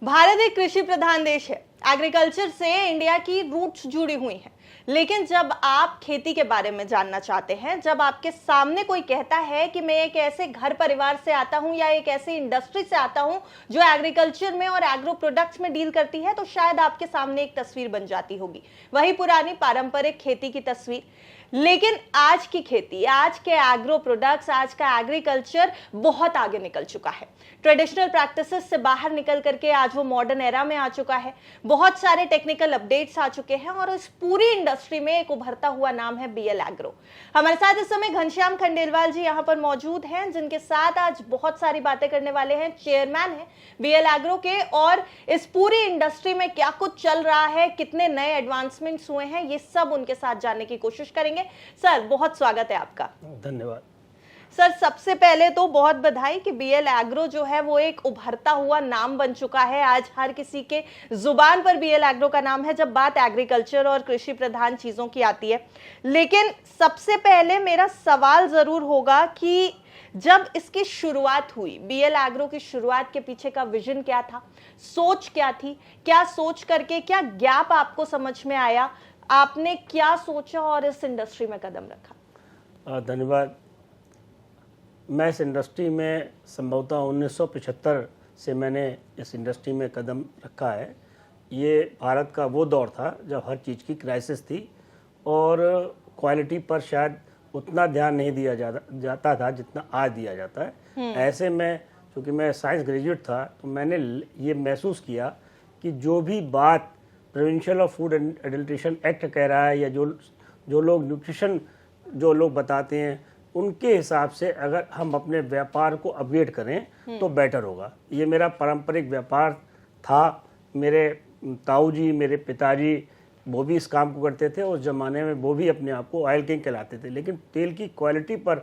भारत एक कृषि प्रधान देश है। एग्रीकल्चर से इंडिया की रूट्स जुड़ी हुई हैं। लेकिन जब आप खेती के बारे में जानना चाहते हैं, जब आपके सामने कोई कहता है कि मैं एक ऐसे घर परिवार से आता हूं या एक ऐसी इंडस्ट्री से आता हूं जो एग्रीकल्चर में और एग्रो प्रोडक्ट्स में डील करती है, तो शायद आपके सामने एक तस्वीर बन जाती होगी, वही पुरानी पारंपरिक खेती की तस्वीर। लेकिन आज की खेती, आज के एग्रो प्रोडक्ट्स, आज का एग्रीकल्चर बहुत आगे निकल चुका है। ट्रेडिशनल प्रैक्टिसेस से बाहर निकल करके आज वो मॉडर्न एरा में आ चुका है। बहुत सारे टेक्निकल अपडेट्स आ चुके हैं और इस पूरी इंडस्ट्री में एक उभरता हुआ नाम है बीएल एग्रो। हमारे साथ इस समय घनश्याम खंडेलवाल जी यहाँ पर मौजूद हैं, जिनके साथ आज बहुत सारी बातें करने वाले हैं। चेयरमैन है बीएल एग्रो के, और इस पूरी इंडस्ट्री में क्या कुछ चल रहा है, कितने नए एडवांसमेंट्स हुए हैं, ये सब उनके साथ जानने की कोशिश करेंगे। सर, बहुत स्वागत है आपका। धन्यवाद सर। सबसे पहले तो बहुत बधाई कि बीएल एग्रो जो है वो एक उभरता हुआ नाम बन चुका है। आज हर किसी के जुबान पर बीएल एग्रो का नाम है जब बात एग्रीकल्चर और कृषि प्रधान चीजों की आती है। लेकिन सबसे पहले मेरा सवाल जरूर होगा कि जब इसकी शुरुआत हुई, बीएल एग्रो की शुरुआत के पीछे का विजन क्या था, सोच क्या थी, क्या सोच करके क्या गैप आपको समझ में आया, आपने क्या सोचा और इस इंडस्ट्री में कदम रखा? धन्यवाद। मैं इस इंडस्ट्री में संभवतः 1975 से मैंने इस इंडस्ट्री में कदम रखा है। ये भारत का वो दौर था जब हर चीज़ की क्राइसिस थी और क्वालिटी पर शायद उतना ध्यान नहीं दिया जाता था जितना आज दिया जाता है। ऐसे में चूँकि मैं साइंस ग्रेजुएट था तो मैंने ये महसूस किया कि जो भी बात prevention of food adulteration act कह रहा है या जो लोग न्यूट्रिशन जो लोग बताते हैं उनके हिसाब से अगर हम अपने व्यापार को अपग्रेड करें तो बेटर होगा। ये मेरा पारंपरिक व्यापार था। मेरे ताऊ जी, मेरे पिताजी वो भी इस काम को करते थे। उस ज़माने में वो भी अपने आप को ऑयल किंग कहलाते थे, लेकिन तेल की क्वालिटी पर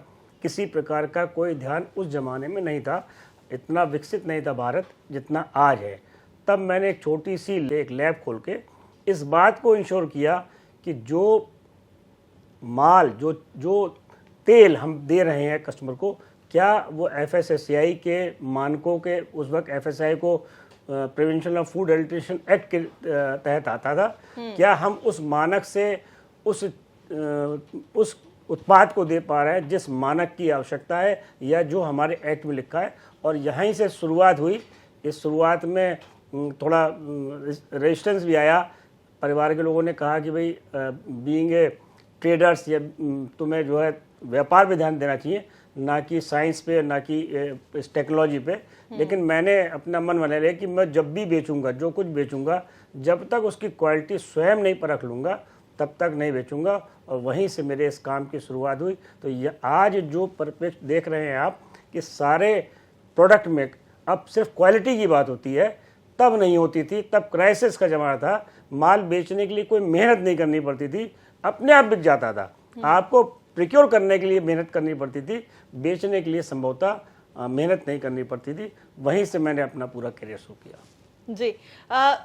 किसी प्रकार का कोई ध्यान उस ज़माने में नहीं था। इतना विकसित नहीं था भारत जितना आज है। तब मैंने एक छोटी सी एक लैब खोल के इस बात को इंश्योर किया कि जो माल जो तेल हम दे रहे हैं कस्टमर को, क्या वो एफएसएसएआई के मानकों के, उस वक्त एफएसएसएआई को prevention of food adulteration act के तहत आता था, क्या हम उस मानक से उस उत्पाद को दे पा रहे हैं जिस मानक की आवश्यकता है या जो हमारे एक्ट में लिखा है। और यहीं से शुरुआत हुई। इस शुरुआत में थोड़ा रेजिस्टेंस भी आया। परिवार के लोगों ने कहा कि भाई बीइंग ए ट्रेडर्स या तुम्हें जो है व्यापार पे ध्यान देना चाहिए, ना कि साइंस पे, ना कि इस टेक्नोलॉजी पे। लेकिन मैंने अपना मन बना लिया कि मैं जब भी बेचूंगा, जो कुछ बेचूंगा, जब तक उसकी क्वालिटी स्वयं नहीं परख लूँगा तब तक नहीं बेचूंगा। और वहीं से मेरे इस काम की शुरुआत हुई। तो ये आज जो परिप्रेक्ष्य देख रहे हैं आप कि सारे प्रोडक्ट में अब सिर्फ क्वालिटी की बात होती है, तब नहीं होती थी। तब क्राइसिस का ज़माना था। माल बेचने के लिए कोई मेहनत नहीं करनी पड़ती थी, अपने आप बिक जाता था। आपको प्रिक्योर करने के लिए मेहनत करनी पड़ती थी, बेचने के लिए संभवतः मेहनत नहीं करनी पड़ती थी। वहीं से मैंने अपना पूरा करियर शुरू किया। जी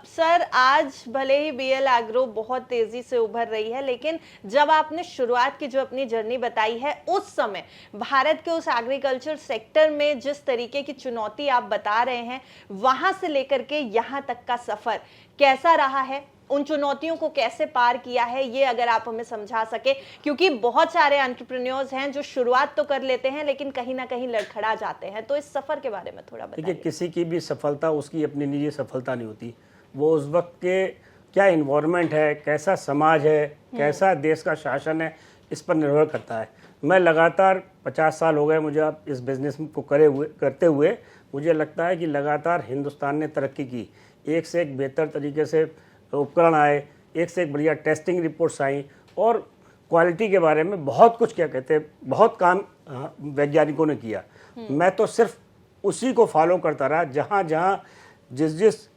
सर, आज भले ही बीएल एग्रो बहुत तेजी से उभर रही है, लेकिन जब आपने शुरुआत की जो अपनी जर्नी बताई है, उस समय भारत के उस एग्रीकल्चर सेक्टर में जिस तरीके की चुनौती आप बता रहे हैं, वहां से लेकर के यहाँ तक का सफर कैसा रहा है, उन चुनौतियों को कैसे पार किया है, ये अगर आप हमें समझा सके। क्योंकि बहुत सारे एंटरप्रेन्योर्स हैं जो शुरुआत तो कर लेते हैं लेकिन कहीं ना कहीं लड़खड़ा जाते हैं। तो इस सफर के बारे में थोड़ा बताइए। देखिए, किसी की भी सफलता उसकी अपनी निजी सफलता नहीं होती। वो उस वक्त के क्या इन्वायरमेंट है, कैसा समाज है, कैसा देश का शासन है, इस पर निर्भर करता है। मैं लगातार 50 साल हो गए मुझे अब इस बिजनेस को करते हुए। मुझे लगता है कि लगातार हिंदुस्तान ने तरक्की की। एक से एक बेहतर तरीके से उपकरण आए, एक से एक बढ़िया टेस्टिंग रिपोर्ट्स आई और क्वालिटी के बारे में बहुत कुछ क्या कहते हैं, बहुत काम वैज्ञानिकों ने किया। मैं तो सिर्फ उसी को फॉलो करता रहा। जहाँ जहाँ जिस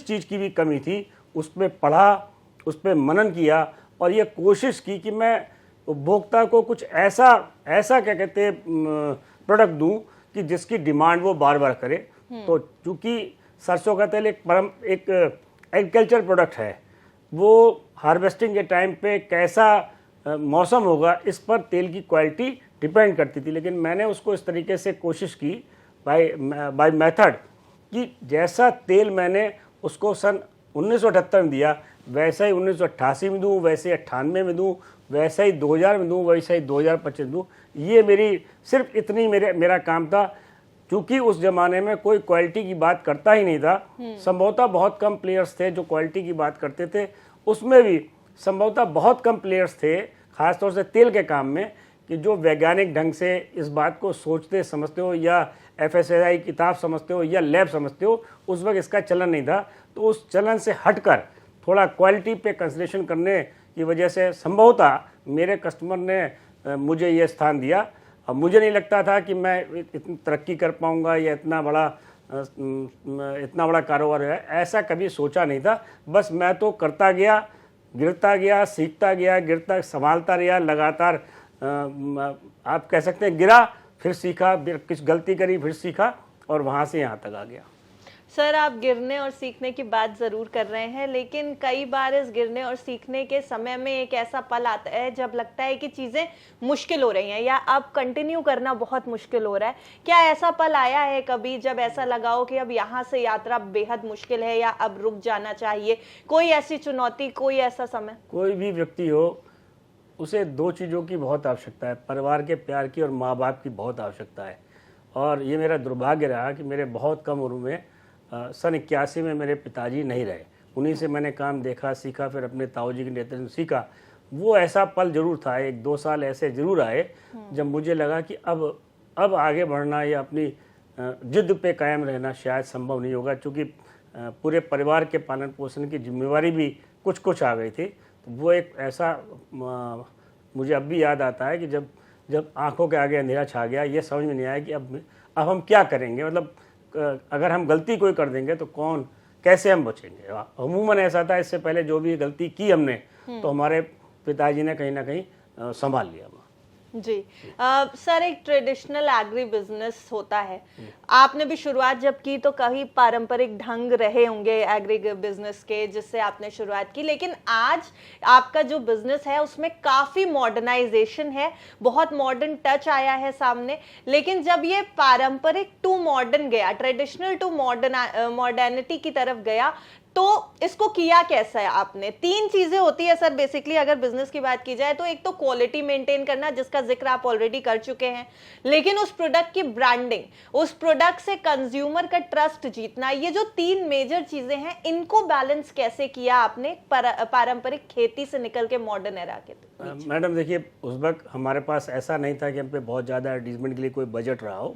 चीज़ की भी कमी थी उस पर पढ़ा, उस पर मनन किया और ये कोशिश की कि मैं उपभोक्ता को कुछ ऐसा क्या कहते हैं प्रोडक्ट दूं कि जिसकी डिमांड वो बार बार करे। तो चूँकि सरसों का तेल एक एग्रीकल्चर प्रोडक्ट है, वो हार्वेस्टिंग के टाइम पे कैसा मौसम होगा इस पर तेल की क्वालिटी डिपेंड करती थी। लेकिन मैंने उसको इस तरीके से कोशिश की बाय मेथड कि जैसा तेल मैंने उसको सन 1978 में दिया, वैसा ही 1988 में दूँ, वैसे 98 में दूँ, वैसा ही 2000 में दूँ, वैसा ही 2025 दूँ। ये मेरी सिर्फ इतनी मेरा काम था, क्योंकि उस ज़माने में कोई क्वालिटी की बात करता ही नहीं था। संभवतः बहुत कम प्लेयर्स थे जो क्वालिटी की बात करते थे, उसमें भी संभवतः बहुत कम प्लेयर्स थे ख़ासतौर से तेल के काम में, कि जो वैज्ञानिक ढंग से इस बात को सोचते समझते हो, या FSSAI किताब समझते हो, या लैब समझते हो। उस वक्त इसका चलन नहीं था, तो उस चलन से हटकर थोड़ा क्वालिटी पे कंसिडरेशन करने की वजह से संभवतः मेरे कस्टमर ने मुझे ये स्थान दिया। अब मुझे नहीं लगता था कि मैं इतनी तरक्की कर पाऊँगा या इतना बड़ा कारोबार है, ऐसा कभी सोचा नहीं था। बस मैं तो करता गया, गिरता गया, सीखता गया, गिरता संभालता रहा लगातार। आप कह सकते हैं गिरा फिर सीखा, कुछ गलती करी फिर सीखा, और वहाँ से यहाँ तक आ गया। सर, आप गिरने और सीखने की बात ज़रूर कर रहे हैं, लेकिन कई बार इस गिरने और सीखने के समय में एक ऐसा पल आता है जब लगता है कि चीज़ें मुश्किल हो रही हैं या अब कंटिन्यू करना बहुत मुश्किल हो रहा है। क्या ऐसा पल आया है कभी जब ऐसा लगा हो कि अब यहाँ से यात्रा बेहद मुश्किल है या अब रुक जाना चाहिए? कोई ऐसी चुनौती, कोई ऐसा समय? कोई भी व्यक्ति हो, उसे दो चीज़ों की बहुत आवश्यकता है, परिवार के प्यार की और माँ बाप की बहुत आवश्यकता है। और ये मेरा दुर्भाग्य रहा कि मेरे बहुत कम उम्र में सन 81 में मेरे पिताजी नहीं रहे। उन्हीं से मैंने काम देखा, सीखा, फिर अपने ताऊजी के नेतृत्व में सीखा। वो ऐसा पल जरूर था, 1-2 साल ऐसे ज़रूर आए जब मुझे लगा कि अब आगे बढ़ना या अपनी जिद पे कायम रहना शायद संभव नहीं होगा, क्योंकि पूरे परिवार के पालन पोषण की जिम्मेवारी भी कुछ आ गई थी। तो वो एक ऐसा मुझे अब भी याद आता है कि जब आंखों के आगे अंधेरा छा गया, ये समझ में नहीं आया कि अब हम क्या करेंगे। मतलब अगर हम गलती कोई कर देंगे तो कैसे हम बचेंगे। अमूमन ऐसा था, इससे पहले जो भी गलती की हमने तो हमारे पिताजी ने कहीं ना कहीं संभाल लिया। जी सर, एक ट्रेडिशनल एग्री बिजनेस होता है, आपने भी शुरुआत जब की तो कहीं पारंपरिक ढंग रहे होंगे एग्री बिजनेस के जिससे आपने शुरुआत की, लेकिन आज आपका जो बिजनेस है उसमें काफी मॉडर्नाइजेशन है, बहुत मॉडर्न टच आया है सामने। लेकिन जब ये पारंपरिक टू मॉडर्न गया, ट्रेडिशनल टू मॉडर्निटी की तरफ गया, तो इसको किया कैसा है आपने? 3 चीजें होती है सर बेसिकली अगर बिजनेस की बात की जाए तो। एक तो क्वालिटी मेंटेन करना, जिसका जिक्र आप ऑलरेडी कर चुके हैं, लेकिन उस प्रोडक्ट की ब्रांडिंग, उस प्रोडक्ट से कंज्यूमर का ट्रस्ट जीतना, ये जो 3 मेजर चीजें हैं, इनको बैलेंस कैसे किया आपने पारंपरिक खेती से निकल के मॉडर्न एरा के? मैडम देखिए, उस वक्त हमारे पास ऐसा नहीं था कि हम पे बहुत ज़्यादा एडवर्टीजमेंट के लिए कोई बजट रहा हो,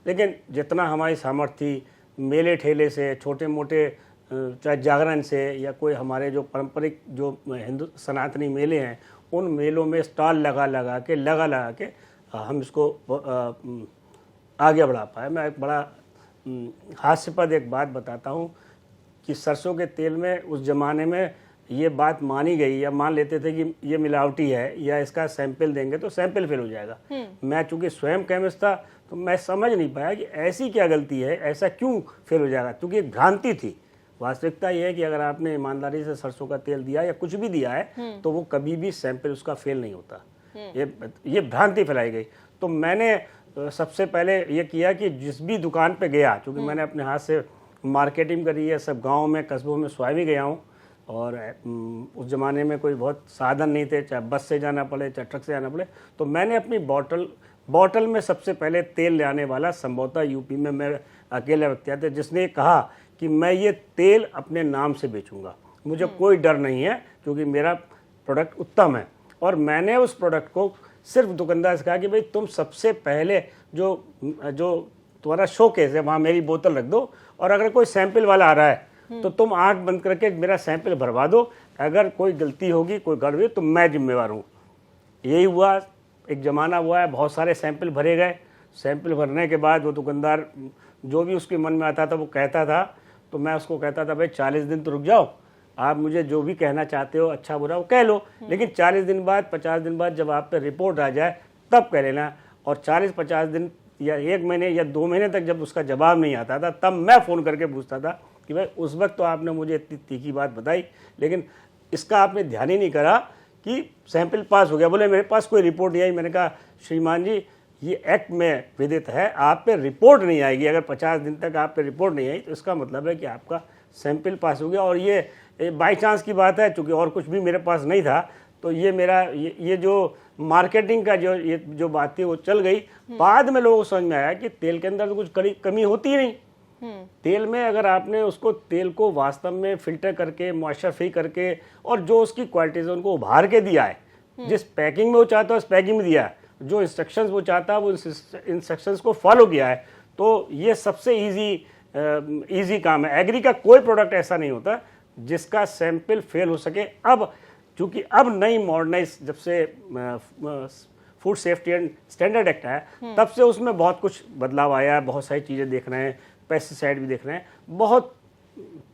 लेकिन जितना हमारी सामर्थ्य थी, मेले ठेले से, छोटे मोटे चाहे जागरण से, या कोई हमारे जो पारंपरिक जो हिंदू सनातनी मेले हैं, उन मेलों में स्टॉल लगा के हम इसको आगे बढ़ा पाए। मैं एक बड़ा हास्यास्पद एक बात बताता हूँ कि सरसों के तेल में उस ज़माने में ये बात मानी गई, या मान लेते थे कि ये मिलावटी है या इसका सैंपल देंगे तो सैंपल फेल हो जाएगा। मैं चूँकि स्वयं केमिस्ट था तो मैं समझ नहीं पाया कि ऐसी क्या गलती है, ऐसा क्यों फेल हो जाएगा, क्योंकि एक भ्रांति थी। वास्तविकता यह है कि अगर आपने ईमानदारी से सरसों का तेल दिया या कुछ भी दिया है तो वो कभी भी सैंपल उसका फेल नहीं होता। ये भ्रांति फैलाई गई। तो मैंने सबसे पहले ये किया कि जिस भी दुकान पे गया, क्योंकि मैंने अपने हाथ से मार्केटिंग करी है, सब गाँव में कस्बों में स्वयं भी गया हूँ, और उस ज़माने में कोई बहुत साधन नहीं थे, चाहे बस से जाना पड़े चाहे ट्रक से जाना पड़े। तो मैंने अपनी बॉटल में सबसे पहले तेल ले आने वाला संभवतः यूपी में मैं अकेला व्यक्ति था जिसने कहा कि मैं ये तेल अपने नाम से बेचूंगा, मुझे कोई डर नहीं है क्योंकि मेरा प्रोडक्ट उत्तम है। और मैंने उस प्रोडक्ट को सिर्फ दुकानदार से कहा कि भाई तुम सबसे पहले जो तुम्हारा शोकेस है वहाँ मेरी बोतल रख दो, और अगर कोई सैंपल वाला आ रहा है तो तुम आंख बंद करके मेरा सैंपल भरवा दो, अगर कोई गलती होगी, कोई गड़बड़ी तो मैं जिम्मेवार हूँ। यही हुआ, एक ज़माना हुआ है, बहुत सारे सैंपल भरे गए। सैंपल भरने के बाद वो दुकानदार जो भी उसके मन में आता था वो कहता था, तो मैं उसको कहता था भाई 40 दिन तो रुक जाओ, आप मुझे जो भी कहना चाहते हो अच्छा बुरा वो कह लो, लेकिन 40 दिन बाद 50 दिन बाद जब आप पे रिपोर्ट आ जाए तब कह लेना। और 40-50 दिन या 1 महीने या 2 महीने तक जब उसका जवाब नहीं आता था तब मैं फ़ोन करके पूछता था कि भाई उस वक्त तो आपने मुझे इतनी तीखी बात बताई, लेकिन इसका आपने ध्यान ही नहीं करा कि सैंपल पास हो गया। बोले मेरे पास कोई रिपोर्ट नहीं आई। मैंने कहा श्रीमान जी ये एक्ट में विदित है, आप पे रिपोर्ट नहीं आएगी। अगर 50 दिन तक आप पे रिपोर्ट नहीं आई तो इसका मतलब है कि आपका सैंपल पास हो गया। और ये बाई चांस की बात है, चूँकि और कुछ भी मेरे पास नहीं था, तो ये मेरा ये जो मार्केटिंग का जो बात थी वो चल गई। बाद में लोगों को समझ में आया कि तेल के अंदर तो कुछ कमी होती ही नहीं। तेल में अगर आपने उसको तेल को वास्तव में फिल्टर करके, मॉइस्चर फ्री करके, और जो उसकी क्वालिटीज है उनको उभार के दिया है, जिस पैकिंग में वो चाहता है उस पैकिंग में दिया है, जो इंस्ट्रक्शंस वो चाहता है वो इंस्ट्रक्शंस को फॉलो किया है, तो ये सबसे इजी काम है। एग्री का कोई प्रोडक्ट ऐसा नहीं होता जिसका सैंपल फेल हो सके। अब चूंकि अब नई मॉडर्नाइज, जब से food safety and standard act आया, तब से उसमें बहुत कुछ बदलाव आया है। बहुत सारी चीज़ें देख रहे हैं, पेस्टिसाइड भी देख रहे हैं, बहुत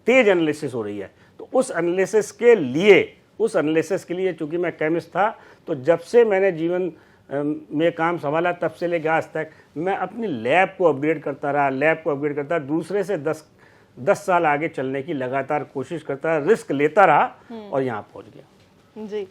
तेज एनालिसिस हो रही है। तो उस एनालिसिस के लिए चूंकि मैं केमिस्ट था, तो जब से मैंने जीवन में काम संभाला तब से लेकर आज तक मैं अपनी लैब को अपग्रेड करता रहा, दूसरे से 10 साल आगे चलने की लगातार कोशिश करता रहा, रिस्क लेता रहा और यहाँ पहुँच गया। जी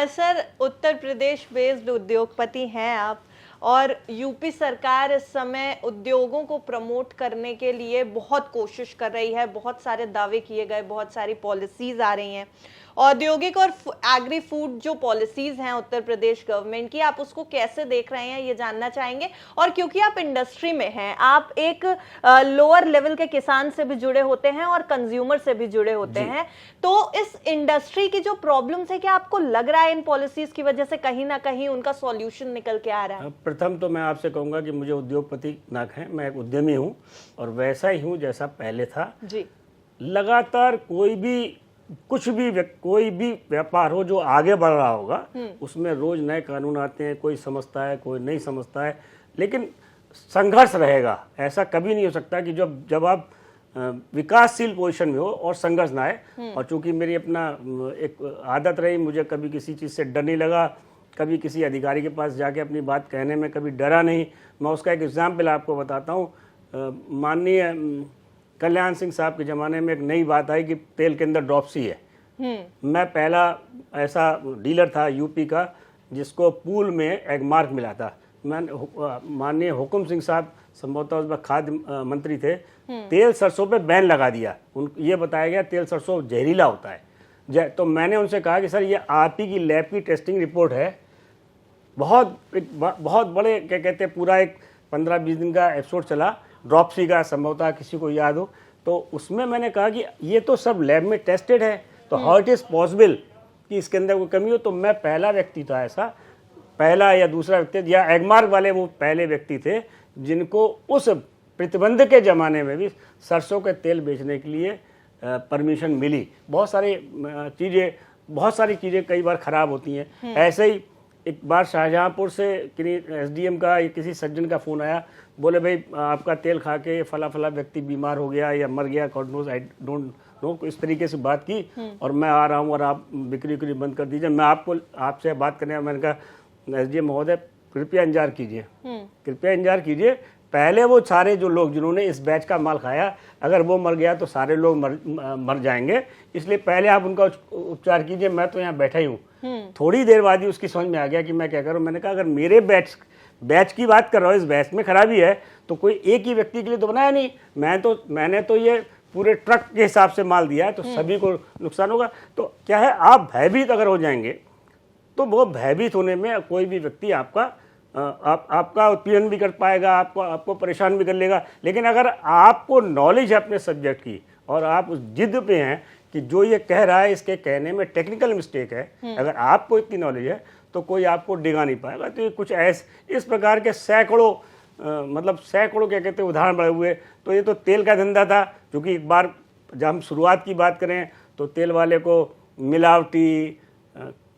सर, उत्तर प्रदेश बेस्ड उद्योगपति हैं आप, और यूपी सरकार इस समय उद्योगों को प्रमोट करने के लिए बहुत कोशिश कर रही है। बहुत सारे दावे किए गए, बहुत सारी पॉलिसीज आ रही हैं। औद्योगिक और एग्री फूड जो पॉलिसीज हैं उत्तर प्रदेश गवर्नमेंट की, आप उसको कैसे देख रहे हैं ये जानना चाहेंगे। और क्योंकि आप इंडस्ट्री में हैं, आप एक लोअर लेवल के किसान से भी जुड़े होते हैं और कंज्यूमर से भी जुड़े होते हैं, तो इस इंडस्ट्री की जो प्रॉब्लम्स है, क्या आपको लग रहा है इन पॉलिसीज की वजह से कहीं ना कहीं उनका सॉल्यूशन निकल के आ रहा है? प्रथम तो मैं आपसे कहूंगा कि मुझे उद्योगपति ना कहें, मैं एक उद्यमी हूँ और वैसा ही हूँ जैसा पहले था जी। लगातार कोई भी व्यापार हो जो आगे बढ़ रहा होगा, उसमें रोज नए कानून आते हैं, कोई समझता है कोई नहीं समझता है, लेकिन संघर्ष रहेगा। ऐसा कभी नहीं हो सकता कि जब आप विकासशील पोजीशन में हो और संघर्ष ना आए। और चूंकि मेरी अपना एक आदत रही, मुझे कभी किसी चीज़ से डर नहीं लगा, कभी किसी अधिकारी के पास जाके अपनी बात कहने में कभी डरा नहीं। मैं उसका एक एग्जाम्पल आपको बताता हूँ। माननीय कल्याण सिंह साहब के ज़माने में एक नई बात आई कि तेल के अंदर ड्रॉपसी है। मैं पहला ऐसा डीलर था यूपी का जिसको पूल में एग मार्क मिला था। माननीय हुकुम सिंह साहब संभवतः उस वक्त खाद्य मंत्री थे, तेल सरसों पे बैन लगा दिया। ये बताया गया तेल सरसों जहरीला होता है। तो मैंने उनसे कहा कि सर ये आप ही की लैब की टेस्टिंग रिपोर्ट है, बहुत बड़े क्या कहते हैं, पूरा एक 15-20 दिन का एपिसोड चला ड्रॉपसी का, संभवतः किसी को याद हो। तो उसमें मैंने कहा कि ये तो सब लैब में टेस्टेड है, तो हाउ इट इज़ पॉसिबल कि इसके अंदर कोई कमी हो। तो मैं पहला व्यक्ति था ऐसा, पहला या दूसरा व्यक्ति, या एगमार्क वाले वो पहले व्यक्ति थे जिनको उस प्रतिबंध के ज़माने में भी सरसों के तेल बेचने के लिए परमिशन मिली। बहुत सारी चीज़ें कई बार ख़राब होती हैं। ऐसे ही एक बार शाहजहांपुर से एसडीएम का या किसी सज्जन का फ़ोन आया, बोले भाई आपका तेल खा के फला व्यक्ति बीमार हो गया या मर गया, God knows, I don't know, इस तरीके से बात की, और मैं आ रहा हूँ और आप बिक्री बंद कर दीजिए। मैं आपसे बात करने, मैंने कहा एसडीएम महोदय कृपया इंतजार कीजिए, पहले वो सारे जो लोग जिन्होंने इस बैच का माल खाया, अगर वो मर गया तो सारे लोग मर जाएंगे, इसलिए पहले आप उनका उपचार कीजिए, मैं तो यहाँ बैठा ही हूँ। थोड़ी देर बाद ही उसकी समझ में आ गया कि मैं क्या करूँ। मैंने कहा अगर मेरे बैच की बात कर रहा हूँ, इस बैच में खराबी है तो कोई एक ही व्यक्ति के लिए तो बनाया नहीं, मैंने तो ये पूरे ट्रक के हिसाब से माल दिया है, तो सभी को नुकसान होगा। तो क्या है, आप भयभीत अगर हो जाएंगे तो वो भयभीत होने में कोई भी व्यक्ति आपका उत्पीड़न भी कर पाएगा, आपको परेशान भी कर लेगा। लेकिन अगर आपको नॉलेज है अपने सब्जेक्ट की और आप उस जिद पे हैं कि जो ये कह रहा है इसके कहने में टेक्निकल मिस्टेक है, अगर आपको इतनी नॉलेज है तो कोई आपको डिगा नहीं पाएगा। तो ये कुछ इस प्रकार के सैकड़ों क्या कहते हैं उदाहरण बड़े हुए। तो ये तो तेल का धंधा था, क्योंकि एक बार जब हम शुरुआत की बात करें तो तेल वाले को मिलावटी,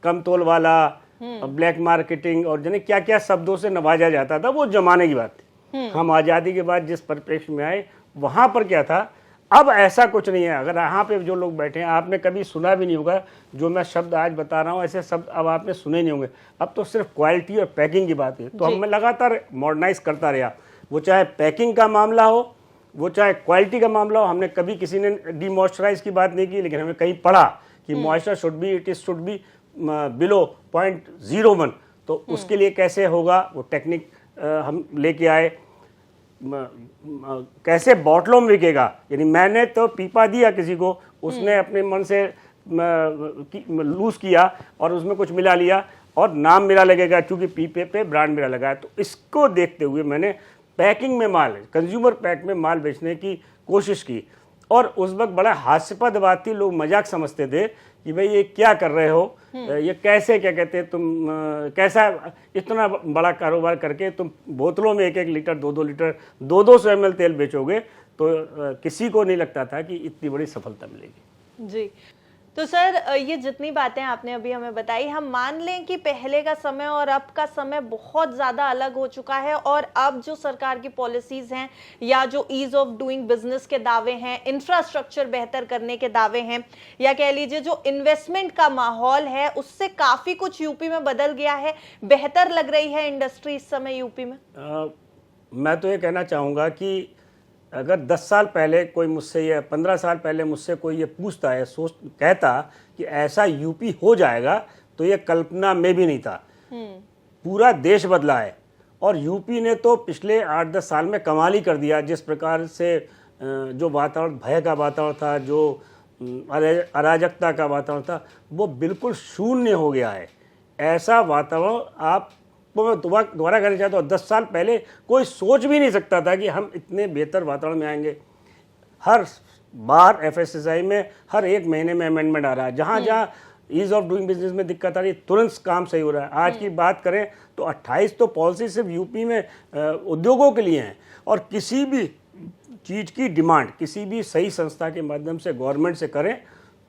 कम तोल वाला, ब्लैक मार्केटिंग और जाने क्या क्या शब्दों से नवाजा जाता था। वो जमाने की बात थी। हम आज़ादी के बाद जिस परिप्रेक्ष्य में आए वहाँ पर क्या था, अब ऐसा कुछ नहीं है। अगर यहाँ पे जो लोग बैठे हैं, आपने कभी सुना भी नहीं होगा जो मैं शब्द आज बता रहा हूँ, ऐसे शब्द अब आपने सुने नहीं होंगे। अब तो सिर्फ क्वालिटी और पैकिंग की बात है। तो हम लगातार मॉडर्नाइज करता रहा, वो चाहे पैकिंग का मामला हो, वो चाहे क्वालिटी का मामला हो। हमने कभी किसी ने डीमॉइस्चराइज की बात नहीं की, लेकिन हमें कहीं पढ़ा कि मॉइस्चर शुड बी बिलो 0.01, तो उसके लिए कैसे होगा, वो टेक्निक हम लेके आए, कैसे बॉटलों में बिकेगा, यानी मैंने तो पीपा दिया किसी को, उसने अपने मन से लूज किया और उसमें कुछ मिला लिया और नाम मेरा लगेगा क्योंकि पीपे पे ब्रांड मेरा लगा है। तो इसको देखते हुए मैंने पैकिंग में माल, कंज्यूमर पैक में माल बेचने की कोशिश की और उस वक्त बड़ा हास्यास्पद बात थी, लोग मजाक समझते थे कि भाई ये क्या कर रहे हो, ये कैसे, क्या कहते हैं तुम, कैसा इतना बड़ा कारोबार करके तुम बोतलों में 1-1 लीटर 2-2 लीटर 200 ml तेल बेचोगे, तो किसी को नहीं लगता था कि इतनी बड़ी सफलता मिलेगी। जी, तो सर ये जितनी बातें आपने अभी हमें बताई, हम मान लें कि पहले का समय और अब का समय बहुत ज़्यादा अलग हो चुका है और अब जो सरकार की पॉलिसीज़ हैं या जो ईज ऑफ डूइंग बिजनेस के दावे हैं, इंफ्रास्ट्रक्चर बेहतर करने के दावे हैं, या कह लीजिए जो इन्वेस्टमेंट का माहौल है, उससे काफ़ी कुछ यूपी में बदल गया है, बेहतर लग रही है इंडस्ट्री इस समय यूपी में। मैं तो ये कहना चाहूँगा कि अगर 10 साल पहले कोई मुझसे, या 15 साल पहले मुझसे कोई ये पूछता है, कहता कि ऐसा यूपी हो जाएगा, तो ये कल्पना में भी नहीं था। पूरा देश बदला है और यूपी ने तो पिछले 8-10 साल में कमाल ही कर दिया। जिस प्रकार से जो वातावरण, भय का वातावरण था, जो अराजकता का वातावरण था, वो बिल्कुल शून्य हो गया है। ऐसा वातावरण आप मैं दोबारा कहना चाहता हूँ, 10 साल पहले कोई सोच भी नहीं सकता था कि हम इतने बेहतर वातावरण में आएंगे। हर बार एफएसएसआई में हर 1 महीने में अमेंडमेंट आ रहा है, जहाँ जहाँ ईज ऑफ डूइंग बिजनेस में दिक्कत आ रही है, तुरंत काम सही हो रहा है। आज की बात करें तो 28 तो पॉलिसी सिर्फ यूपी में उद्योगों के लिए हैं, और किसी भी चीज़ की डिमांड किसी भी सही संस्था के माध्यम से गवर्नमेंट से करें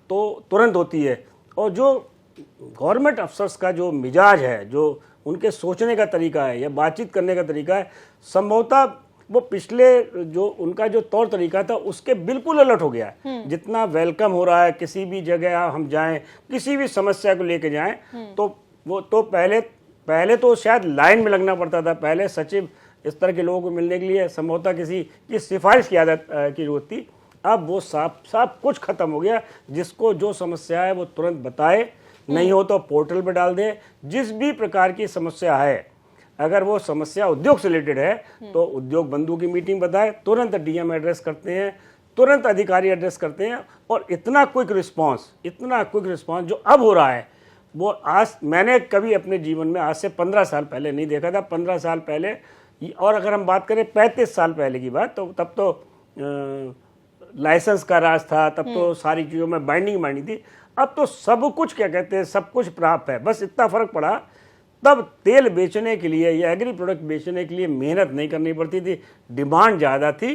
तो तुरंत होती है। और जो गवर्नमेंट अफसर्स का जो मिजाज है, जो उनके सोचने का तरीका है या बातचीत करने का तरीका है, संभवतः वो पिछले जो उनका जो तौर तरीका था उसके बिल्कुल उलट हो गया है। जितना वेलकम हो रहा है, किसी भी जगह हम जाएं, किसी भी समस्या को लेके जाएं, तो वो तो पहले तो शायद लाइन में लगना पड़ता था। पहले सचिव इस तरह के लोगों को मिलने के लिए संभवतः किसी की सिफारिश की आदत की जरूरत थी। अब वो सब कुछ खत्म हो गया। जिसको जो समस्या है वो तुरंत बताए, नहीं हो तो पोर्टल पे डाल दे। जिस भी प्रकार की समस्या है, अगर वो समस्या उद्योग से रिलेटेड है तो उद्योग बंधु की मीटिंग बताए, तुरंत डीएम एड्रेस करते हैं, तुरंत अधिकारी एड्रेस करते हैं। और इतना क्विक रिस्पांस जो अब हो रहा है, वो आज मैंने कभी अपने जीवन में आज से 15 साल पहले नहीं देखा था। 15 साल पहले, और अगर हम बात करें 35 साल पहले की बात, तो तब तो लाइसेंस का राज था, तब तो सारी चीज़ों में बाइंडिंग थी। अब तो सब कुछ, क्या कहते हैं, सब कुछ प्राप्त है। बस इतना फर्क पड़ा, तब तेल बेचने के लिए या एग्री प्रोडक्ट बेचने के लिए मेहनत नहीं करनी पड़ती थी, डिमांड ज़्यादा थी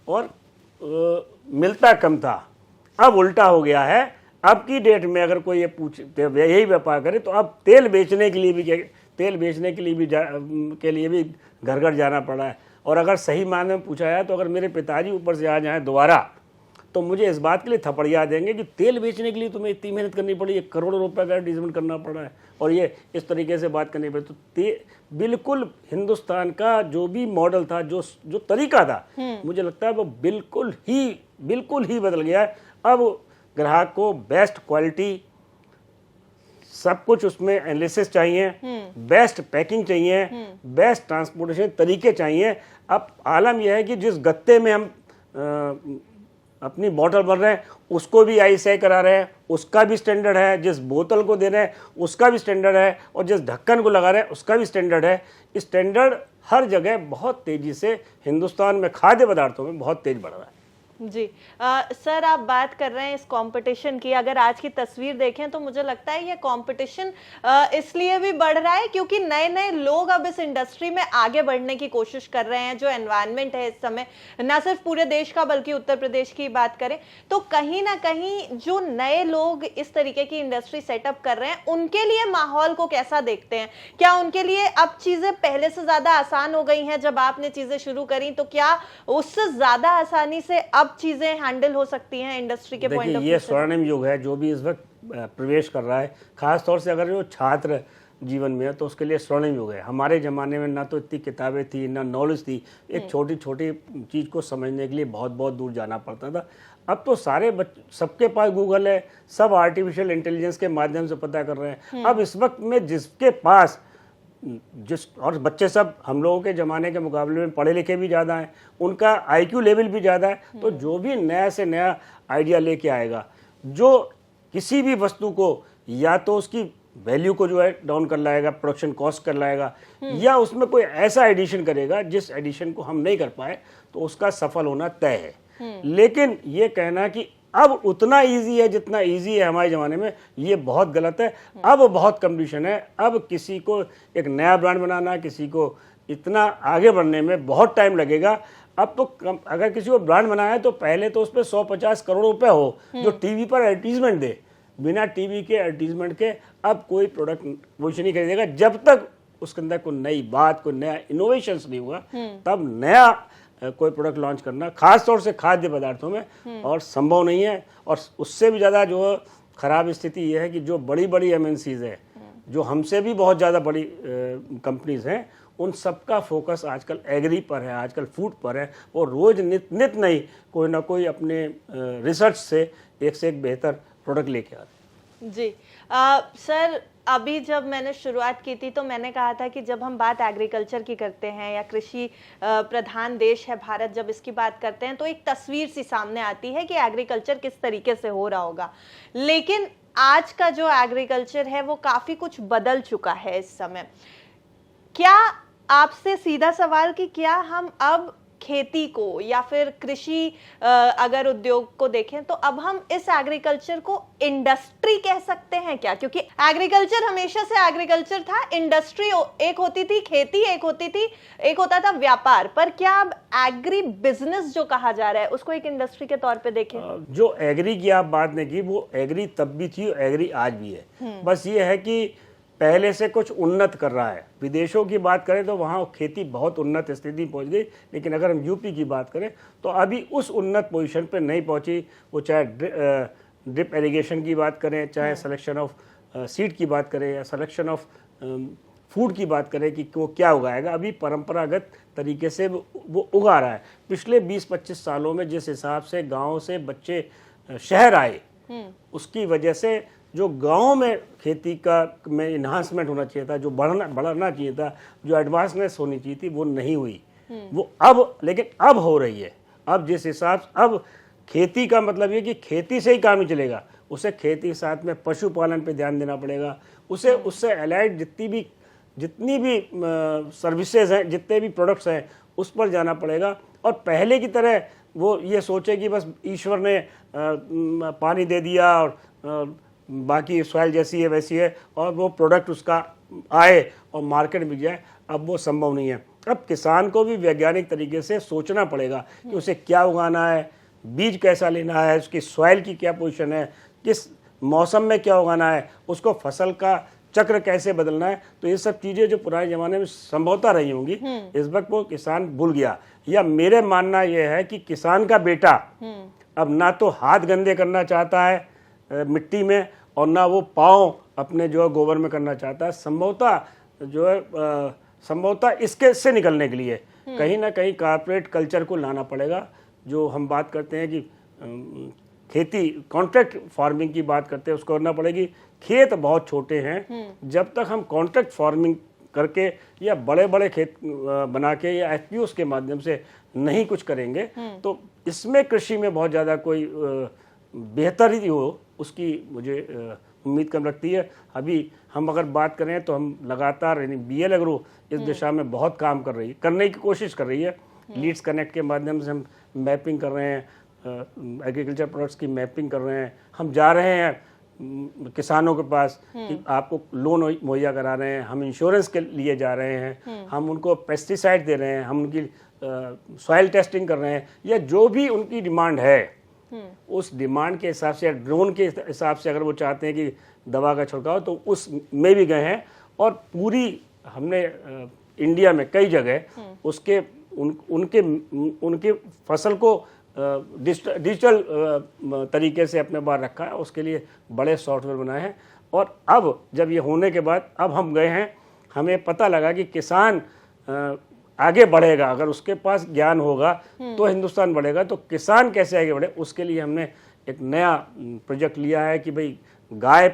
और मिलता कम था। अब उल्टा हो गया है। अब की डेट में अगर कोई ये पूछते यही व्यापार करे तो अब तेल बेचने के लिए भी घर घर जाना पड़ा है। और अगर सही मायने में पूछा जाए तो अगर मेरे पिताजी ऊपर से आ जाए दोबारा तो मुझे इस बात के लिए थपड़िया देंगे कि तेल बेचने के लिए तुम्हें इतनी मेहनत करनी पड़ी, 1 करोड़ रुपए का एडवर्टाइजमेंट करना पड़ा है और ये इस तरीके से बात करनी पड़ी। तो बिल्कुल हिंदुस्तान का जो भी मॉडल था, जो तरीका था, मुझे लगता है वो बिल्कुल ही बदल गया है। अब ग्राहक को बेस्ट क्वालिटी, सब कुछ उसमें एनालिसिस चाहिए, बेस्ट पैकिंग चाहिए, बेस्ट ट्रांसपोर्टेशन तरीके चाहिए। अब आलम यह है कि जिस गत्ते में हम अपनी बोतल भर रहे हैं उसको भी आईएसआई करा रहे हैं, उसका भी स्टैंडर्ड है। जिस बोतल को दे रहे हैं उसका भी स्टैंडर्ड है, और जिस ढक्कन को लगा रहे हैं उसका भी स्टैंडर्ड है। स्टैंडर्ड हर जगह बहुत तेजी से हिंदुस्तान में खाद्य पदार्थों में बहुत तेज बढ़ रहा है। जी सर, आप बात कर रहे हैं इस कंपटीशन की। अगर आज की तस्वीर देखें तो मुझे लगता है ये कंपटीशन इसलिए भी बढ़ रहा है क्योंकि नए नए लोग अब इस इंडस्ट्री में आगे बढ़ने की कोशिश कर रहे हैं। जो एनवायरनमेंट है इस समय, ना सिर्फ पूरे देश का बल्कि उत्तर प्रदेश की बात करें तो कहीं ना कहीं जो नए लोग इस तरीके की इंडस्ट्री सेटअप कर रहे हैं, उनके लिए माहौल को कैसा देखते हैं? क्या उनके लिए अब चीजें पहले से ज्यादा आसान हो गई हैं? जब आपने चीजें शुरू करी तो क्या उससे ज्यादा आसानी से अब चीजें हैंडल हो सकती हैं इंडस्ट्री के पॉइंट ऑफ व्यू से? ये स्वर्णिम युग है जो भी इस वक्त प्रवेश कर रहा है, खास तौर से अगर जो छात्र जीवन में है तो उसके लिए स्वर्णिम युग है। हमारे ज़माने में ना तो इतनी किताबें थी, ना नॉलेज थी। एक छोटी छोटी चीज़ को समझने के लिए बहुत बहुत दूर जाना पड़ता था। अब तो सबके पास गूगल है, सब आर्टिफिशियल इंटेलिजेंस के माध्यम से पता कर रहे हैं। अब इस वक्त में जिसके पास जिस और बच्चे सब हम लोगों के ज़माने के मुकाबले में पढ़े लिखे भी ज़्यादा हैं, उनका आईक्यू लेवल भी ज़्यादा है, तो जो भी नया से नया आइडिया लेके आएगा, जो किसी भी वस्तु को या तो उसकी वैल्यू को जो है डाउन कर लाएगा, प्रोडक्शन कॉस्ट कर लाएगा, या उसमें कोई ऐसा एडिशन करेगा जिस एडिशन को हम नहीं कर पाए, तो उसका सफल होना तय है। लेकिन ये कहना कि अब उतना इजी है जितना इजी है हमारे ज़माने में, ये बहुत गलत है। अब बहुत कंपटीशन है, अब किसी को एक नया ब्रांड बनाना, किसी को इतना आगे बढ़ने में बहुत टाइम लगेगा। अब तो अगर किसी को ब्रांड बनाना है तो पहले तो उस पर 150 करोड़ रुपए हो जो टीवी पर एडवर्टीजमेंट दे। बिना टीवी के एडवर्टीजमेंट के अब कोई प्रोडक्ट वैसे नहीं खरीदेगा जब तक उसके अंदर कोई नई बात, कोई नया इनोवेशंस नहीं हुआ, तब नया कोई प्रोडक्ट लॉन्च करना, खास तौर से खाद्य पदार्थों में, और संभव नहीं है। और उससे भी ज़्यादा जो खराब स्थिति ये है कि जो बड़ी बड़ी एमएनसीज है, जो हमसे भी बहुत ज़्यादा बड़ी कंपनीज हैं, उन सबका फोकस आजकल एग्री पर है, आजकल फूड पर है, और रोज़ नित नई कोई ना कोई अपने रिसर्च से एक बेहतर प्रोडक्ट लेके आते हैं। जी सर, अभी जब मैंने शुरुआत की थी तो मैंने कहा था कि जब हम बात एग्रीकल्चर की करते हैं या कृषि प्रधान देश है भारत, जब इसकी बात करते हैं तो एक तस्वीर सी सामने आती है कि एग्रीकल्चर किस तरीके से हो रहा होगा। लेकिन आज का जो एग्रीकल्चर है वो काफी कुछ बदल चुका है इस समय। क्या आपसे सीधा सवाल कि क्या हम अब खेती को या फिर कृषि अगर उद्योग को देखें तो अब हम इस एग्रीकल्चर को इंडस्ट्री कह सकते हैं क्या? क्योंकि एग्रीकल्चर हमेशा से एग्रीकल्चर था, इंडस्ट्री एक होती थी खेती, एक होती थी, एक होता था व्यापार। पर क्या अब एग्री बिजनेस जो कहा जा रहा है उसको एक इंडस्ट्री के तौर पे देखें? जो एग्री की आप बात नहीं की, वो एग्री तब भी थी, एग्री आज भी है। बस ये है कि पहले से कुछ उन्नत कर रहा है। विदेशों की बात करें तो वहाँ खेती बहुत उन्नत स्थिति पहुँच गई, लेकिन अगर हम यूपी की बात करें तो अभी उस उन्नत पोजीशन पे नहीं पहुँची। वो चाहे ड्रिप इरिगेशन की बात करें, चाहे सिलेक्शन ऑफ सीड की बात करें, या सिलेक्शन ऑफ फूड की बात करें कि वो क्या उगाएगा, अभी परंपरागत तरीके से वो उगा रहा है। पिछले 20-25 सालों में जिस हिसाब से गाँव से बच्चे शहर आए, उसकी वजह से जो गाँव में खेती का में इन्हांसमेंट होना चाहिए था, जो बढ़ना चाहिए था, जो एडवांसनेस होनी चाहिए थी, वो नहीं हुई। वो लेकिन अब हो रही है। अब जिस हिसाब से अब खेती का मतलब ये कि खेती से ही काम नहीं चलेगा, उसे खेती के साथ में पशुपालन पे ध्यान देना पड़ेगा, उसे उससे एलाइड जितनी भी सर्विसेज हैं, जितने भी प्रोडक्ट्स हैं, उस पर जाना पड़ेगा। और पहले की तरह वो ये सोचे कि बस ईश्वर ने पानी दे दिया और बाकी सॉइल जैसी है वैसी है और वो प्रोडक्ट उसका आए और मार्केट में जाए, अब वो संभव नहीं है। अब किसान को भी वैज्ञानिक तरीके से सोचना पड़ेगा कि उसे क्या उगाना है, बीज कैसा लेना है, उसकी सॉइल की क्या पोजीशन है, किस मौसम में क्या उगाना है, उसको फसल का चक्र कैसे बदलना है। तो ये सब चीज़ें जो पुराने ज़माने में संभवतः रही होंगी, इस वक्त वो किसान भूल गया। या मेरे मानना यह है कि किसान का बेटा अब ना तो हाथ गंदे करना चाहता है मिट्टी में, और ना वो पाँव अपने जो है गोबर में करना चाहता है। संभवतः इसके से निकलने के लिए कहीं ना कहीं कॉर्पोरेट कल्चर को लाना पड़ेगा। जो हम बात करते हैं कि खेती कॉन्ट्रैक्ट फार्मिंग की बात करते हैं, उसको करना पड़ेगी। खेत बहुत छोटे हैं, जब तक हम कॉन्ट्रैक्ट फार्मिंग करके या बड़े बड़े खेत बना के या एफपीओ के माध्यम से नहीं कुछ करेंगे, तो इसमें कृषि में बहुत ज़्यादा कोई बेहतरी हो, उसकी मुझे उम्मीद कम लगती है। अभी हम अगर बात करें तो हम लगातार यानी बीएल एग्रो इस दिशा में बहुत काम करने की कोशिश कर रही है। लीड्स कनेक्ट के माध्यम से हम मैपिंग कर रहे हैं, एग्रीकल्चर प्रोडक्ट्स की मैपिंग कर रहे हैं। हम जा रहे हैं किसानों के पास कि आपको लोन मुहैया करा रहे हैं, हम इंश्योरेंस के लिए जा रहे हैं, हम उनको पेस्टिसाइड दे रहे हैं, हम उनकी सॉइल टेस्टिंग कर रहे हैं, या जो भी उनकी डिमांड है उस डिमांड के हिसाब से, ड्रोन के हिसाब से अगर वो चाहते हैं कि दवा का छिड़काव, तो उस में भी गए हैं। और पूरी हमने इंडिया में कई जगह उसके उनके फसल को डिजिटल तरीके से अपने बाहर रखा है, उसके लिए बड़े सॉफ्टवेयर बनाए हैं। और अब जब ये होने के बाद अब हम गए हैं, हमें पता लगा कि किसान आगे बढ़ेगा, अगर उसके पास ज्ञान होगा तो हिंदुस्तान बढ़ेगा। तो किसान कैसे आगे बढ़े, उसके लिए हमने एक नया प्रोजेक्ट लिया है कि भाई गाय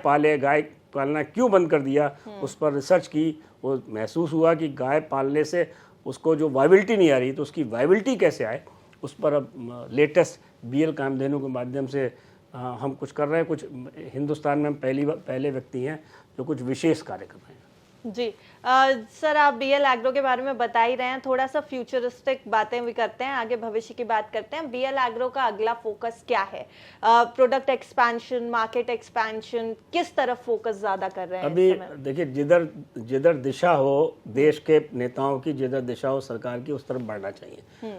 पालना क्यों बंद कर दिया, उस पर रिसर्च की, वो महसूस हुआ कि गाय पालने से उसको जो वायबिलिटी नहीं आ रही, तो उसकी वायबिलिटी कैसे आए, उस पर अब लेटेस्ट बीएल कामधेनु के माध्यम से हम कुछ कर रहे हैं। कुछ हिंदुस्तान में हम पहले व्यक्ति हैं जो कुछ विशेष कार्य कर रहे हैं। जी सर, आप बीएल एग्रो के बारे में बता ही रहे हैं, थोड़ा सा फ्यूचरिस्टिक बातें भी करते हैं, आगे भविष्य की बात करते हैं। बीएल एग्रो का अगला फोकस क्या है? प्रोडक्ट एक्सपेंशन, मार्केट एक्सपेंशन, किस तरफ फोकस ज्यादा कर रहे हैं? अभी देखिए, जिधर दिशा हो देश के नेताओं की, जिधर दिशा हो सरकार की, उस तरफ बढ़ना चाहिए।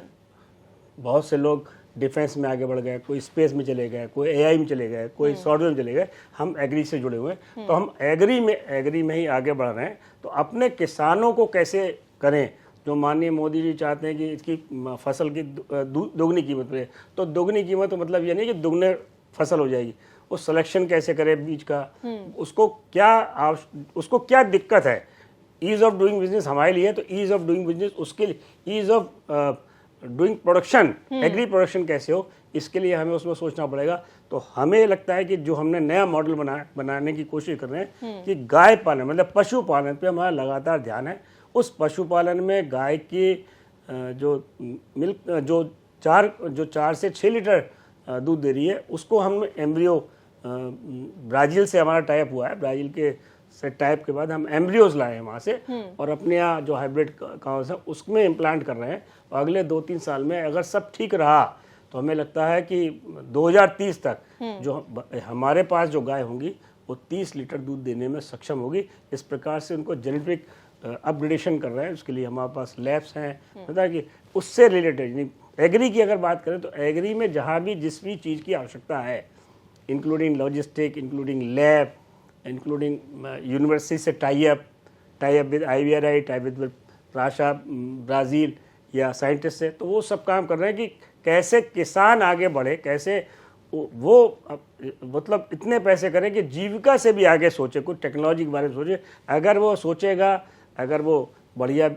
बहुत से लोग डिफेंस में आगे बढ़ गए, कोई स्पेस में चले गए, कोई एआई में चले गए, कोई सॉफ्टवेयर में चले गए। हम एग्री से जुड़े हुए हैं, तो हम एग्री में ही आगे बढ़ रहे हैं। तो अपने किसानों को कैसे करें, जो माननीय मोदी जी चाहते हैं कि इसकी फसल की दोगुनी कीमत पे, तो दोगुनी कीमत तो मतलब ये नहीं कि दुगने फसल हो जाएगी। वो सिलेक्शन कैसे करें बीज का, उसको क्या दिक्कत है। ईज ऑफ डूइंग बिजनेस हमारे लिए, तो ईज ऑफ डूइंग बिजनेस उसके लिए ease of doing production, agri production कैसे हो, इसके लिए हमें उसमें सोचना पड़ेगा। तो हमें लगता है कि जो हमने नया मॉडल बनाने की कोशिश कर रहे हैं कि गाय पालन मतलब पशुपालन पे हमारा लगातार ध्यान है। उस पशुपालन में गाय की जो मिल्क जो 4 से 6 लीटर दूध दे रही है, उसको हम एम्ब्रियो, ब्राज़ील से हमारा टाइप हुआ है, ब्राज़ील के से टाइप के बाद हम एम्ब्रियोज लाए हैं वहाँ से, और अपने यहाँ जो हाइब्रिड काउस है उसमें इम्प्लांट कर रहे हैं। और अगले 2-3 साल में अगर सब ठीक रहा तो हमें लगता है कि 2030 तक जो हमारे पास जो गाय होंगी वो 30 लीटर दूध देने में सक्षम होगी। इस प्रकार से उनको जेनेटिक अपग्रेडेशन कर रहे हैं, उसके लिए हमारे पास लैब्स हैं। मतलब कि उससे रिलेटेड एग्री की अगर बात करें तो एग्री में जहाँ भी जिस भी चीज़ की आवश्यकता है, including logistic, including lab, including university से tie up with IVRI, tie with Russia Brazil या साइंटिस्ट से, तो वो सब काम कर रहे हैं कि कैसे किसान आगे बढ़े, कैसे वो मतलब इतने पैसे करें कि जीविका से भी आगे सोचे, कुछ टेक्नोलॉजी के बारे में सोचे। अगर वो सोचेगा, अगर वो बढ़िया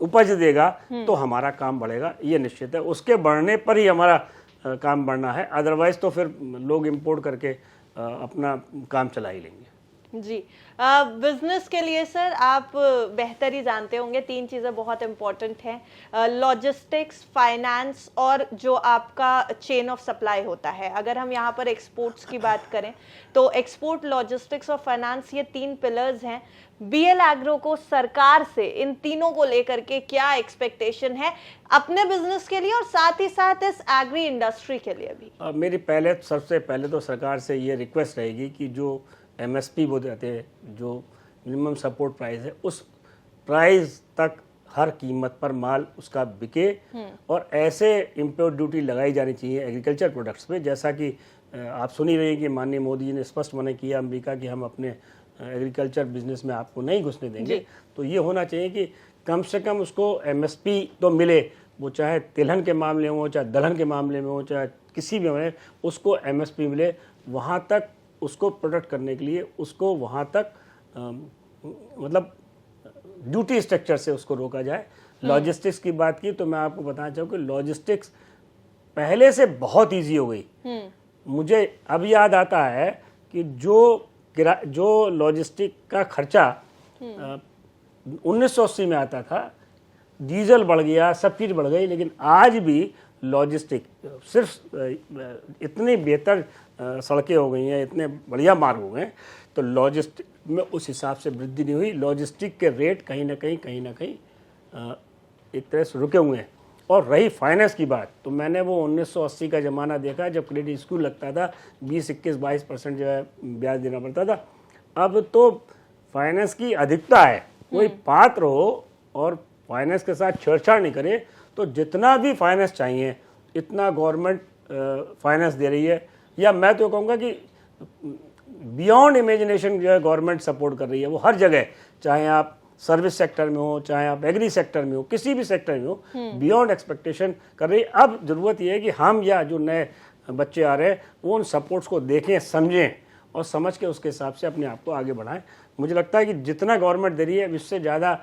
उपज देगा तो हमारा काम बढ़ेगा, ये निश्चित है। उसके बढ़ने पर ही हमारा काम बढ़ना है, अदरवाइज तो फिर लोग इंपोर्ट करके अपना काम चला ही लेंगे। जी, बिजनेस के लिए सर आप बेहतर ही जानते होंगे, 3 चीज़ें बहुत इंपॉर्टेंट हैं, लॉजिस्टिक्स, फाइनेंस और जो आपका चेन ऑफ सप्लाई होता है। अगर हम यहाँ पर एक्सपोर्ट्स की बात करें तो एक्सपोर्ट, लॉजिस्टिक्स और फाइनेंस, ये 3 पिलर्स हैं। बीएल एग्रो को सरकार से इन तीनों को लेकर के क्या एक्सपेक्टेशन है अपने बिजनेस के लिए और साथ ही साथ इस एग्री इंडस्ट्री के लिए भी? मेरी सबसे पहले तो सरकार से ये रिक्वेस्ट रहेगी कि जो MSP वो देते हैं, जो मिनिमम सपोर्ट प्राइस है, उस प्राइस तक हर कीमत पर माल उसका बिके, और ऐसे इम्पोर्ट ड्यूटी लगाई जानी चाहिए एग्रीकल्चर प्रोडक्ट्स पे, जैसा कि आप सुन ही रहे हैं कि माननीय मोदी जी ने स्पष्ट मना किया अमेरिका कि हम अपने एग्रीकल्चर बिजनेस में आपको नहीं घुसने देंगे। तो ये होना चाहिए कि कम से कम उसको MSP तो मिले, वो चाहे तिलहन के मामले में हो, चाहे दलहन के मामले में हो, चाहे किसी भी में उसको MSP मिले। वहाँ तक उसको प्रोटेक्ट करने के लिए उसको वहाँ तक मतलब ड्यूटी स्ट्रक्चर से उसको रोका जाए। लॉजिस्टिक्स की बात की तो मैं आपको बताना चाहूँ कि लॉजिस्टिक्स पहले से बहुत इजी हो गई। मुझे अब याद आता है कि जो लॉजिस्टिक का खर्चा 1980 में आता था, डीजल बढ़ गया, सब चीज़ बढ़ गई, लेकिन आज भी लॉजिस्टिक सिर्फ इतनी बेहतर सड़कें हो गई हैं, इतने बढ़िया मार्ग हो गए, तो लॉजिस्टिक में उस हिसाब से वृद्धि नहीं हुई। लॉजिस्टिक के रेट कहीं ना कहीं एक तरह से रुके हुए हैं। और रही फाइनेंस की बात, तो मैंने वो 1980 का ज़माना देखा जब क्रेडिट स्कूल लगता था, 20-21-22% जो है ब्याज देना पड़ता था। अब तो फाइनेंस की अधिकता है, कोई पात्र हो और फाइनेंस के साथ छेड़छाड़ नहीं करे, तो जितना भी फाइनेंस चाहिए इतना गवर्नमेंट फाइनेंस दे रही है। या मैं तो कहूँगा कि बियॉन्ड इमेजिनेशन जो है गवर्नमेंट सपोर्ट कर रही है, वो हर जगह, चाहे आप सर्विस सेक्टर में हो, चाहे आप एग्री सेक्टर में हो, किसी भी सेक्टर में हो, बियॉन्ड एक्सपेक्टेशन कर रही है। अब ज़रूरत यह है कि हम या जो नए बच्चे आ रहे हैं वो उन सपोर्ट्स को देखें, समझें और समझ के उसके हिसाब से अपने आप को आगे बढ़ाएं। मुझे लगता है कि जितना गवर्नमेंट दे रही है उससे ज़्यादा,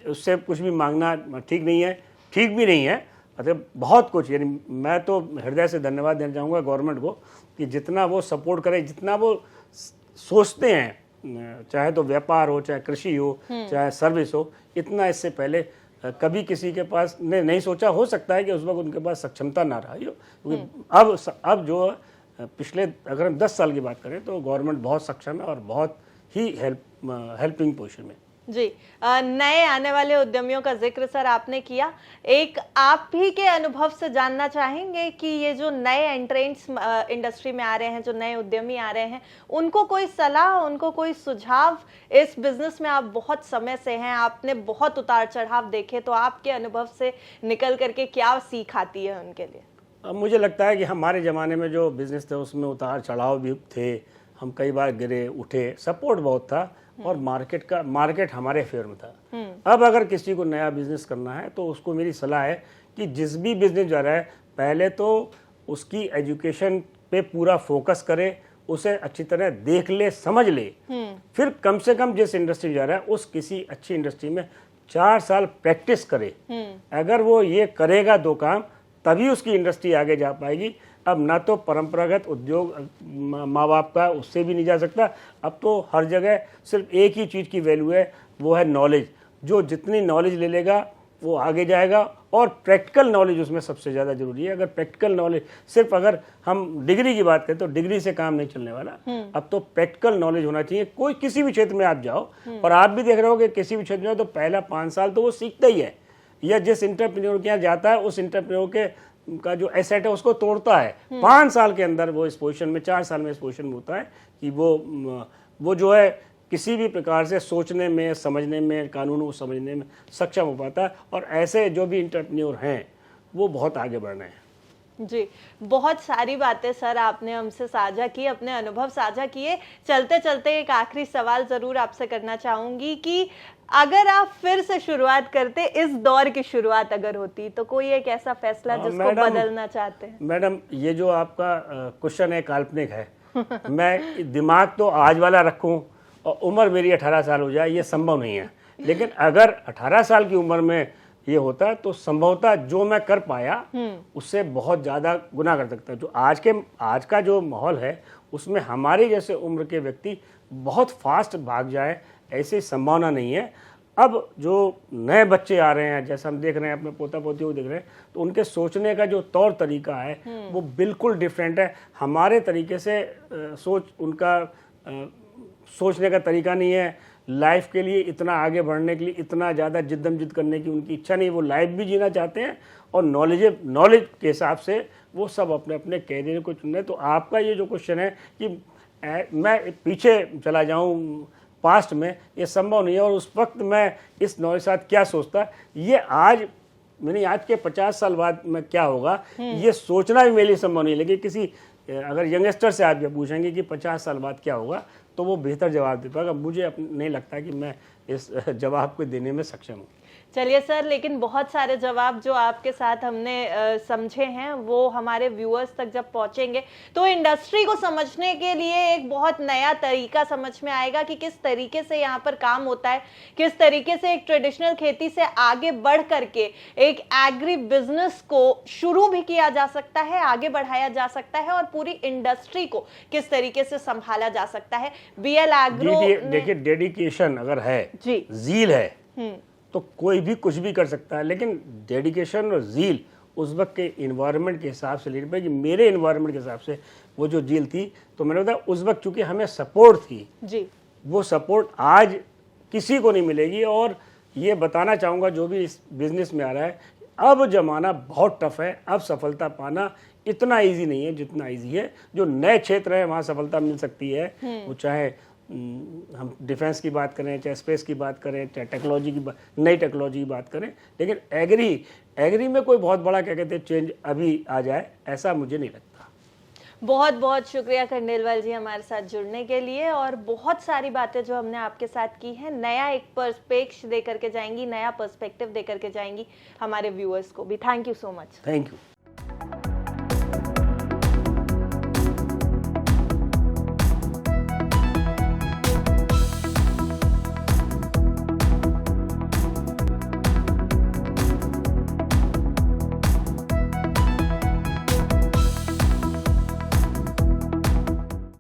उससे कुछ भी मांगना ठीक नहीं है, ठीक भी नहीं है। मतलब बहुत कुछ, यानी मैं तो हृदय से धन्यवाद देना चाहूँगा गवर्नमेंट को कि जितना वो सपोर्ट करे, जितना वो सोचते हैं चाहे तो व्यापार हो, चाहे कृषि हो, चाहे सर्विस हो, इतना इससे पहले कभी किसी के पास ने नहीं सोचा। हो सकता है कि उस वक्त उनके पास सक्षमता ना रही हो, क्योंकि अब जो पिछले अगर हम 10 साल की बात करें तो गवर्नमेंट बहुत सक्षम है और बहुत ही हेल्पिंग पोजीशन में। जी, नए आने वाले उद्यमियों का जिक्र सर आपने किया। एक आप ही के अनुभव से जानना चाहेंगे कि ये जो नए एंट्रेंट्स इंडस्ट्री में आ रहे हैं, जो नए उद्यमी आ रहे हैं, उनको कोई सलाह, उनको कोई सुझाव? इस बिजनेस में आप बहुत समय से हैं, आपने बहुत उतार चढ़ाव देखे, तो आपके अनुभव से निकल करके क्या सीख आती है उनके लिए? अब मुझे लगता है कि हमारे ज़माने में जो बिज़नेस थे उसमें उतार चढ़ाव भी थे, हम कई बार गिरे उठे, सपोर्ट बहुत था और मार्केट हमारे फेवर में था। अब अगर किसी को नया बिजनेस करना है तो उसको मेरी सलाह है कि जिस भी बिजनेस जा रहा है पहले तो उसकी एजुकेशन पे पूरा फोकस करे, उसे अच्छी तरह देख ले, समझ ले, फिर कम से कम जिस इंडस्ट्री में जा रहा है उस किसी अच्छी इंडस्ट्री में 4 साल प्रैक्टिस करे। अगर वो ये करेगा 2 काम, तभी उसकी इंडस्ट्री आगे जा पाएगी। अब ना तो परंपरागत उद्योग माँ बाप का, उससे भी नहीं जा सकता। अब तो हर जगह सिर्फ एक ही चीज़ की वैल्यू है, वो है नॉलेज। जो जितनी नॉलेज ले लेगा वो आगे जाएगा, और प्रैक्टिकल नॉलेज उसमें सबसे ज़्यादा जरूरी है। अगर प्रैक्टिकल नॉलेज सिर्फ अगर हम डिग्री की बात करें तो डिग्री से काम नहीं चलने वाला। अब तो प्रैक्टिकल नॉलेज होना चाहिए। कोई किसी भी क्षेत्र में आप जाओ, और आप भी देख रहे हो कि किसी भी क्षेत्र में जाओ तो पहला 5 साल तो वो सीखता ही है, या जिस इंटरप्रेन्योर के यहाँ जाता है उस इंटरप्रेन्योर का जो एसेट है उसको तोड़ता है। 5 साल के अंदर वो इस पोजीशन में, 4 साल में इस पोजीशन में होता है कि वो जो है किसी भी प्रकार से सोचने में, समझने में, कानूनों को समझने में सक्षम हो पाता है। और ऐसे जो भी इंटरप्रेन्योर हैं वो बहुत आगे बढ़ रहे हैं। जी, बहुत सारी बातें सर आपने हमसे साझा की, अपने अनुभव साझा किए। चलते चलते एक आखिरी सवाल जरूर आपसे करना चाहूंगी कि अगर आप फिर से शुरुआत करते, इस दौर की शुरुआत अगर होती, तो कोई एक ऐसा फैसला जिसको बदलना चाहते हैं? मैडम, ये जो आपका क्वेश्चन है काल्पनिक है। मैं दिमाग तो आज वाला रखूं और उम्र मेरी 18 साल हो जाए, ये संभव नहीं है। लेकिन अगर 18 साल की उम्र में ये होता है तो संभवतः जो मैं कर पाया उससे बहुत ज़्यादा गुना कर सकता है। जो आज का जो माहौल है उसमें हमारे जैसे उम्र के व्यक्ति बहुत फास्ट भाग जाए, ऐसी संभावना नहीं है। अब जो नए बच्चे आ रहे हैं, जैसे हम देख रहे हैं, अपने पोता पोतियों को देख रहे हैं, तो उनके सोचने का जो तौर तरीका है वो बिल्कुल डिफरेंट है। हमारे तरीके से उनका सोचने का तरीका नहीं है। लाइफ के लिए इतना आगे बढ़ने के लिए इतना ज़्यादा जिद्दम-जिद करने की उनकी इच्छा नहीं। वो लाइफ भी जीना चाहते हैं और नॉलेज के हिसाब से वो सब अपने अपने कैरियर को चुन रहे हैं। तो आपका ये जो क्वेश्चन है कि मैं पीछे चला जाऊं पास्ट में, ये संभव नहीं है। और उस वक्त मैं इस नॉलेज के साथ क्या सोचता, ये आज के 50 साल बाद में क्या होगा, ये सोचना भी मेरे लिए संभव नहीं है। लेकिन किसी अगर यंगस्टर से आप ये पूछेंगे कि 50 साल बाद क्या होगा, तो वो बेहतर जवाब दे पाएगा। मुझे नहीं लगता कि मैं इस जवाब को देने में सक्षम हूँ। चलिए सर, लेकिन बहुत सारे जवाब जो आपके साथ हमने समझे हैं वो हमारे व्यूअर्स तक जब पहुंचेंगे तो इंडस्ट्री को समझने के लिए एक बहुत नया तरीका समझ में आएगा कि किस तरीके से यहाँ पर काम होता है, किस तरीके से एक ट्रेडिशनल खेती से आगे बढ़ करके एक एग्री बिजनेस को शुरू भी किया जा सकता है, आगे बढ़ाया जा सकता है, और पूरी इंडस्ट्री को किस तरीके से संभाला जा सकता है। BL एग्रो, देखिए, डेडिकेशन अगर है, जील है, तो कोई भी कुछ भी कर सकता है। लेकिन डेडिकेशन और जील उस वक्त के इन्वायरमेंट के हिसाब से लेनी पड़ेगी। मेरे इन्वायरमेंट के हिसाब से वो जो जील थी, तो मैंने बताया उस वक्त चूंकि हमें सपोर्ट थी जी, वो सपोर्ट आज किसी को नहीं मिलेगी। और ये बताना चाहूँगा जो भी इस बिजनेस में आ रहा है, अब जमाना बहुत टफ है। अब सफलता पाना इतना ईजी नहीं है जितना ईजी है जो नए क्षेत्र है, वहाँ सफलता मिल सकती है। वो चाहे हम डिफेंस की बात करें, चाहे स्पेस की बात करें, चाहे टेक्नोलॉजी की नई टेक्नोलॉजी की बात करें। लेकिन एग्री में कोई बहुत बड़ा क्या कहते हैं चेंज अभी आ जाए, ऐसा मुझे नहीं लगता। बहुत बहुत शुक्रिया खंडेलवाल जी हमारे साथ जुड़ने के लिए, और बहुत सारी बातें जो हमने आपके साथ की हैं, नया एक पर्सपेक्टिव दे करके जाएंगी, नया पर्सपेक्टिव दे करके जाएंगी हमारे व्यूअर्स को भी। Thank you so much. Thank you.